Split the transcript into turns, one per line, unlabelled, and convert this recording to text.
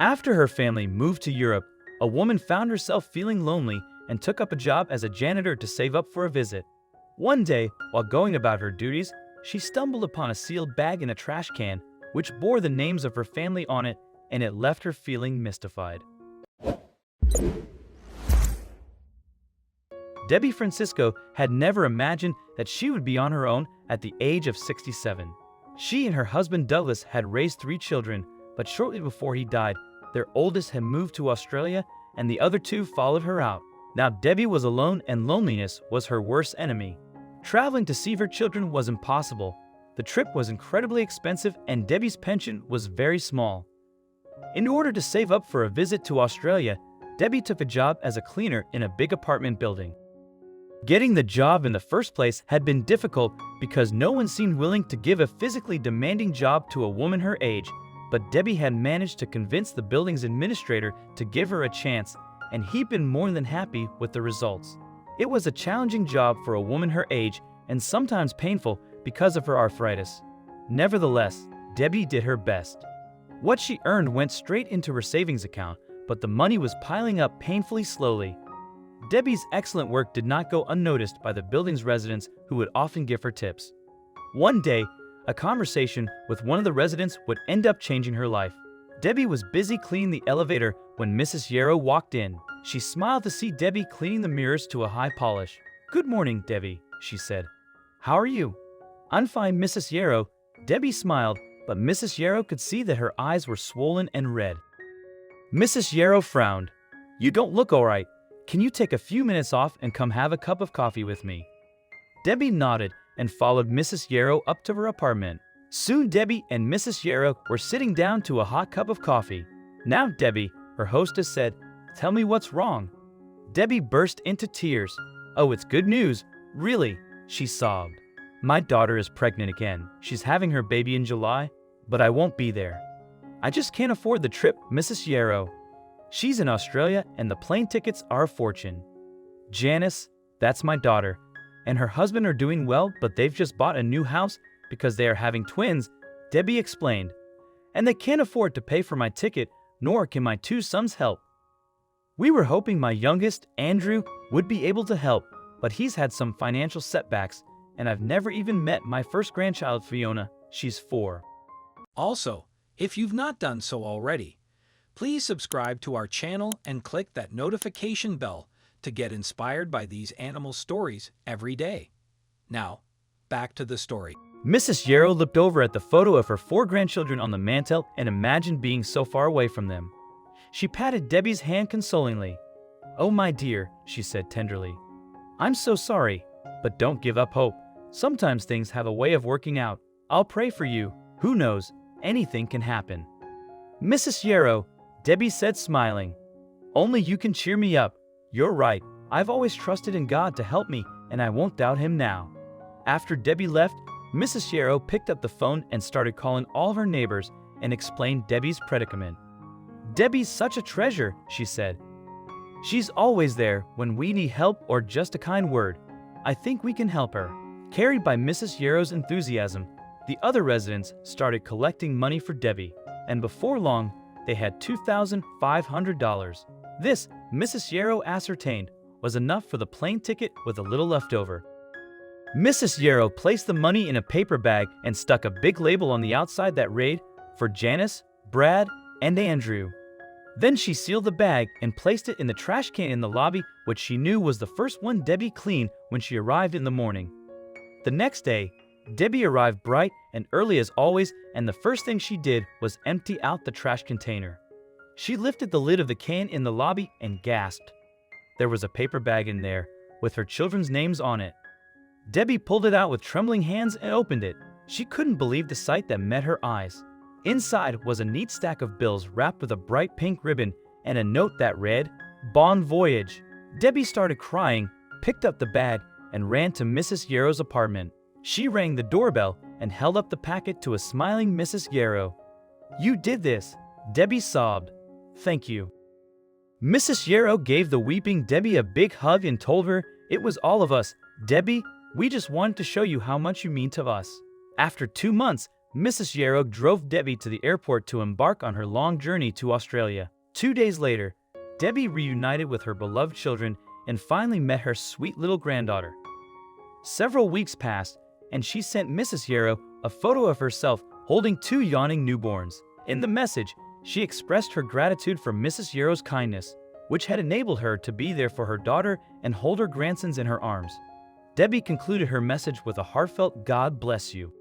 After her family moved to Europe, a woman found herself feeling lonely and took up a job as a janitor to save up for a visit. One day, while going about her duties, she stumbled upon a sealed bag in a trash can, which bore the names of her family on it, and it left her feeling mystified. Debbie Francisco had never imagined that she would be on her own at the age of 67. She and her husband Douglas had raised 3 children, but shortly before he died, their oldest had moved to Australia and the other 2 followed her out. Now Debbie was alone and loneliness was her worst enemy. Traveling to see her children was impossible. The trip was incredibly expensive and Debbie's pension was very small. In order to save up for a visit to Australia, Debbie took a job as a cleaner in a big apartment building. Getting the job in the first place had been difficult because no one seemed willing to give a physically demanding job to a woman her age, but Debbie had managed to convince the building's administrator to give her a chance, and he'd been more than happy with the results. It was a challenging job for a woman her age and sometimes painful because of her arthritis. Nevertheless, Debbie did her best. What she earned went straight into her savings account, but the money was piling up painfully slowly. Debbie's excellent work did not go unnoticed by the building's residents who would often give her tips. One day, a conversation with one of the residents would end up changing her life. Debbie was busy cleaning the elevator when Mrs. Yarrow walked in. She smiled to see Debbie cleaning the mirrors to a high polish. "Good morning, Debbie," she said. "How are you?" "I'm fine, Mrs. Yarrow." Debbie smiled, but Mrs. Yarrow could see that her eyes were swollen and red. Mrs. Yarrow frowned. "You don't look all right. Can you take a few minutes off and come have a cup of coffee with me?" Debbie nodded and followed Mrs. Yarrow up to her apartment. Soon Debbie and Mrs. Yarrow were sitting down to a hot cup of coffee. "Now, Debbie," her hostess said, "tell me what's wrong." Debbie burst into tears. "Oh, it's good news, really," she sobbed. "My daughter is pregnant again. She's having her baby in July, but I won't be there. I just can't afford the trip, Mrs. Yarrow. She's in Australia and the plane tickets are a fortune. Janice, that's my daughter, and her husband are doing well, but they've just bought a new house because they are having twins," Debbie explained. "And they can't afford to pay for my ticket, nor can my 2 sons help. We were hoping my youngest, Andrew, would be able to help, but he's had some financial setbacks, and I've never even met my first grandchild, Fiona. She's 4.
Also, if you've not done so already, please subscribe to our channel and click that notification bell to get inspired by these animal stories every day. Now, back to the story.
Mrs. Yarrow looked over at the photo of her 4 grandchildren on the mantel and imagined being so far away from them. She patted Debbie's hand consolingly. "Oh, my dear," she said tenderly. "I'm so sorry, but don't give up hope. Sometimes things have a way of working out. I'll pray for you. Who knows, anything can happen." "Mrs. Yarrow," Debbie said smiling, "only you can cheer me up. You're right. I've always trusted in God to help me, and I won't doubt him now." After Debbie left, Mrs. Yarrow picked up the phone and started calling all of her neighbors and explained Debbie's predicament. "Debbie's such a treasure," she said. "She's always there when we need help or just a kind word. I think we can help her." Carried by Mrs. Yarrow's enthusiasm, the other residents started collecting money for Debbie, and before long, they had $2,500. This, Mrs. Yarrow ascertained, was enough for the plane ticket with a little left over. Mrs. Yarrow placed the money in a paper bag and stuck a big label on the outside that read, "For Janice, Brad, and Andrew." Then she sealed the bag and placed it in the trash can in the lobby, which she knew was the first one Debbie cleaned when she arrived in the morning. The next day, Debbie arrived bright and early as always, and the first thing she did was empty out the trash container. She lifted the lid of the can in the lobby and gasped. There was a paper bag in there, with her children's names on it. Debbie pulled it out with trembling hands and opened it. She couldn't believe the sight that met her eyes. Inside was a neat stack of bills wrapped with a bright pink ribbon and a note that read, "Bon voyage." Debbie started crying, picked up the bag, and ran to Mrs. Yarrow's apartment. She rang the doorbell and held up the packet to a smiling Mrs. Yarrow. "You did this," Debbie sobbed. "Thank you." Mrs. Yarrow gave the weeping Debbie a big hug and told her, "It was all of us, Debbie. We just wanted to show you how much you mean to us." After 2 months, Mrs. Yarrow drove Debbie to the airport to embark on her long journey to Australia. 2 days later, Debbie reunited with her beloved children and finally met her sweet little granddaughter. Several weeks passed, and she sent Mrs. Yarrow a photo of herself holding 2 yawning newborns. In the message, she expressed her gratitude for Mrs. Yarrow's kindness, which had enabled her to be there for her daughter and hold her grandsons in her arms. Debbie concluded her message with a heartfelt "God bless you."